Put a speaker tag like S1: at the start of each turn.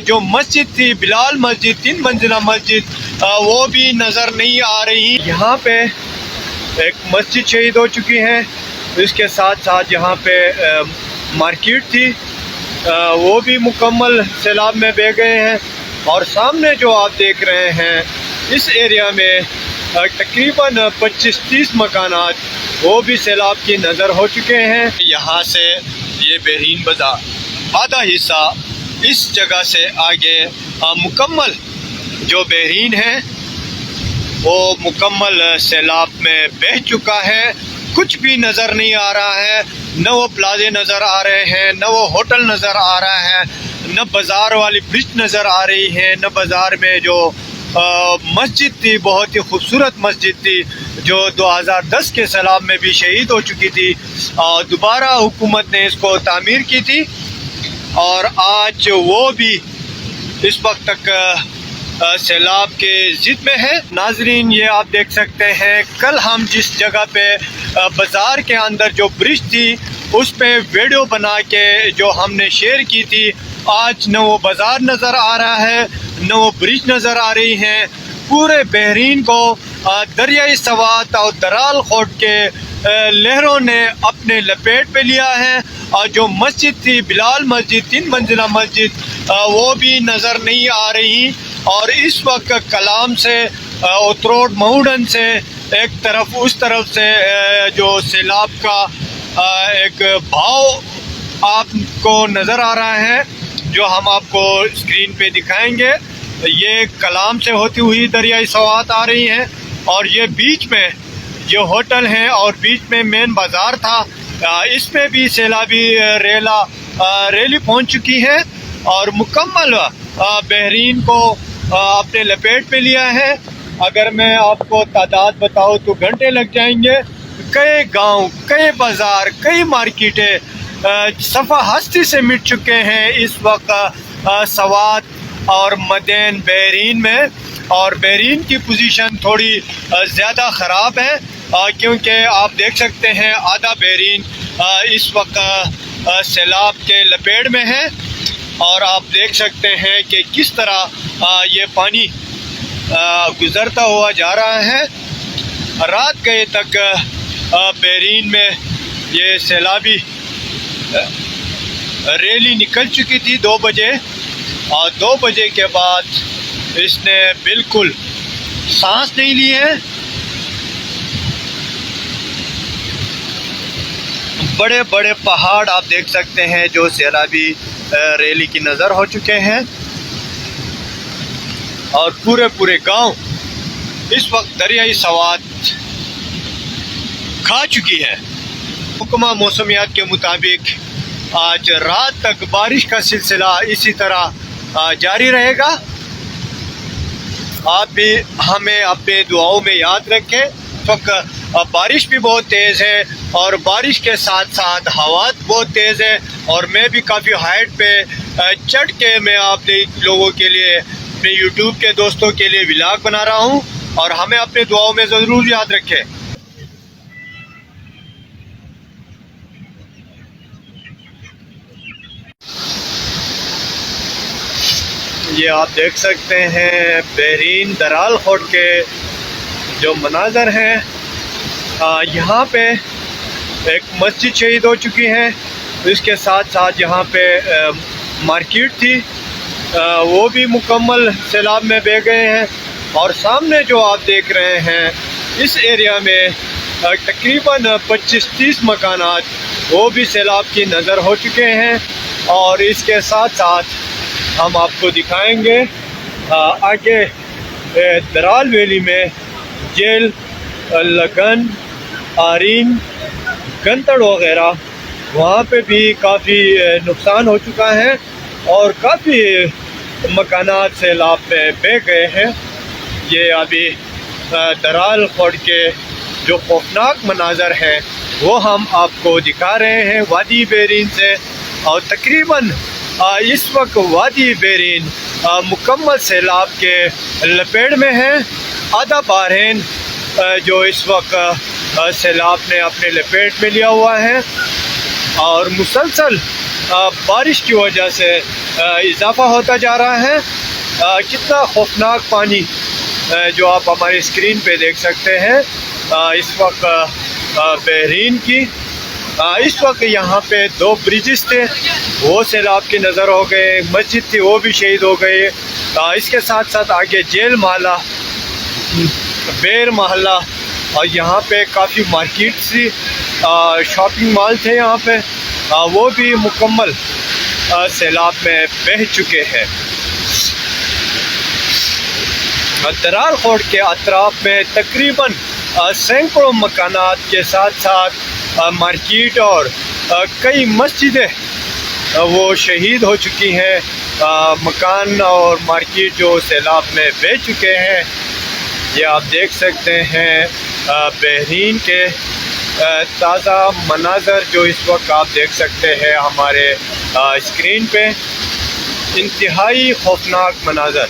S1: جو مسجد تھی بلال مسجد 3 منزلہ مسجد وہ بھی نظر نہیں آ رہی۔ یہاں پہ ایک مسجد شہید ہو چکی ہے، اس کے ساتھ ساتھ یہاں پہ مارکیٹ تھی وہ بھی مکمل سیلاب میں بہہ گئے ہیں، اور سامنے جو آپ دیکھ رہے ہیں اس ایریا میں تقریباً 25-30 مکانات وہ بھی سیلاب کی نظر ہو چکے ہیں۔ یہاں سے یہ بحرین بازار آدھا حصہ اس جگہ سے آگے مکمل جو بحرین ہے وہ مکمل سیلاب میں بہہ چکا ہے، کچھ بھی نظر نہیں آ رہا ہے، نہ وہ پلازے نظر آ رہے ہیں، نہ وہ ہوٹل نظر آ رہا ہے، نہ بازار والی برج نظر آ رہی ہے، نہ بازار میں جو مسجد تھی بہت ہی خوبصورت مسجد تھی جو 2010 کے سیلاب میں بھی شہید ہو چکی تھی، دوبارہ حکومت نے اس کو تعمیر کی تھی، اور آج وہ بھی اس وقت تک سیلاب کے ضد میں ہے۔ ناظرین یہ آپ دیکھ سکتے ہیں کل ہم جس جگہ پہ بازار کے اندر جو برج تھی اس پہ ویڈیو بنا کے جو ہم نے شیئر کی تھی، آج نہ وہ بازار نظر آ رہا ہے نہ وہ برج نظر آ رہی ہیں۔ پورے بحرین کو دریائے سوات اور درال خوٹ کے لہروں نے اپنے لپیٹ پہ لیا ہے، اور جو مسجد تھی بلال مسجد 3 منزلہ مسجد وہ بھی نظر نہیں آ رہی، اور اس وقت کلام سے اتروڑ مہوڈن سے ایک طرف اس طرف سے جو سیلاب کا ایک بھاؤ آپ کو نظر آ رہا ہے جو ہم آپ کو اسکرین پہ دکھائیں گے۔ یہ کلام سے ہوتی ہوئی دریائے سوات آ رہی ہیں، اور یہ بیچ میں جو ہوٹل ہیں اور بیچ میں مین بازار تھا اس میں بھی سیلابی ریلی پہنچ چکی ہے، اور مکمل بحرین کو اپنے لپیٹ میں لیا ہے۔ اگر میں آپ کو تعداد بتاؤں تو گھنٹے لگ جائیں گے۔ کئی گاؤں، کئی بازار، کئی مارکیٹیں صفحہ ہستی سے مٹ چکے ہیں اس وقت سوات اور مدین بحرین میں، اور بحرین کی پوزیشن تھوڑی زیادہ خراب ہے کیونکہ آپ دیکھ سکتے ہیں آدھا بحرین اس وقت سیلاب کے لپیٹ میں ہے، اور آپ دیکھ سکتے ہیں کہ کس طرح یہ پانی گزرتا ہوا جا رہا ہے۔ رات گئے تک بحرین میں یہ سیلابی ریلی نکل چکی تھی 2 بجے، اور 2 بجے کے بعد اس نے بالکل سانس نہیں لی ہے۔ بڑے بڑے پہاڑ آپ دیکھ سکتے ہیں جو سیلابی ریلی کی نظر ہو چکے ہیں، اور پورے گاؤں اس وقت دریائے سوات کھا چکی ہے۔ محکمہ موسمیات کے مطابق آج رات تک بارش کا سلسلہ اسی طرح جاری رہے گا۔ آپ بھی ہمیں اپنے دعاؤں میں یاد رکھیں۔ بارش بھی بہت تیز ہے، اور بارش کے ساتھ ساتھ ہوا بہت تیز ہے، اور میں بھی کافی ہائٹ پہ چڑھ کے میں آپ لوگوں کے لیے، اپنے یوٹیوب کے دوستوں کے لیے ولاگ بنا رہا ہوں، اور ہمیں اپنے دعاؤں میں ضرور یاد رکھیں۔ یہ آپ دیکھ سکتے ہیں بحرین درال خوٹ کے جو مناظر ہیں، یہاں پہ ایک مسجد شہید ہو چکی ہے، اس کے ساتھ ساتھ یہاں پہ مارکیٹ تھی وہ بھی مکمل سیلاب میں بہہ گئے ہیں، اور سامنے جو آپ دیکھ رہے ہیں اس ایریا میں تقریباً 25-30 مکانات وہ بھی سیلاب کی نظر ہو چکے ہیں، اور اس کے ساتھ ساتھ ہم آپ کو دکھائیں گے آگے درال ویلی میں جیل، لگن، آرین، گنتڑ وغیرہ وہاں پہ بھی کافی نقصان ہو چکا ہے، اور کافی مکانات سیلاب میں بہہ گئے ہیں۔ یہ ابھی درال خوٹ کے جو خوفناک مناظر ہیں وہ ہم آپ کو دکھا رہے ہیں وادی بحرین سے، اور تقریباً اس وقت وادی بحرین مکمل سیلاب کے لپیٹ میں ہے۔ آدھا بحرین جو اس وقت سیلاب نے اپنے لپیٹ میں لیا ہوا ہے، اور مسلسل بارش کی وجہ سے اضافہ ہوتا جا رہا ہے۔ کتنا خوفناک پانی جو آپ ہماری اسکرین پہ دیکھ سکتے ہیں اس وقت بحرین کی۔ اس وقت یہاں پہ 2 برجز تھے، وہ سیلاب کی نظر ہو گئے، مسجد تھی وہ بھی شہید ہو گئے۔ اس کے ساتھ ساتھ آگے جیل محلہ، بیر محلہ، اور یہاں پہ کافی مارکیٹ تھی، شاپنگ مال تھے یہاں پہ، وہ بھی مکمل سیلاب میں بہہ چکے ہیں۔ درار فورٹ کے اطراف میں تقریباً سینکڑوں مکانات کے ساتھ ساتھ مارکیٹ اور کئی مسجدیں وہ شہید ہو چکی ہیں۔ مکان اور مارکیٹ جو سیلاب میں بہہ چکے ہیں، یہ آپ دیکھ سکتے ہیں بحرین کے تازہ مناظر جو اس وقت آپ دیکھ سکتے ہیں ہمارے اسکرین پہ، انتہائی خوفناک مناظر۔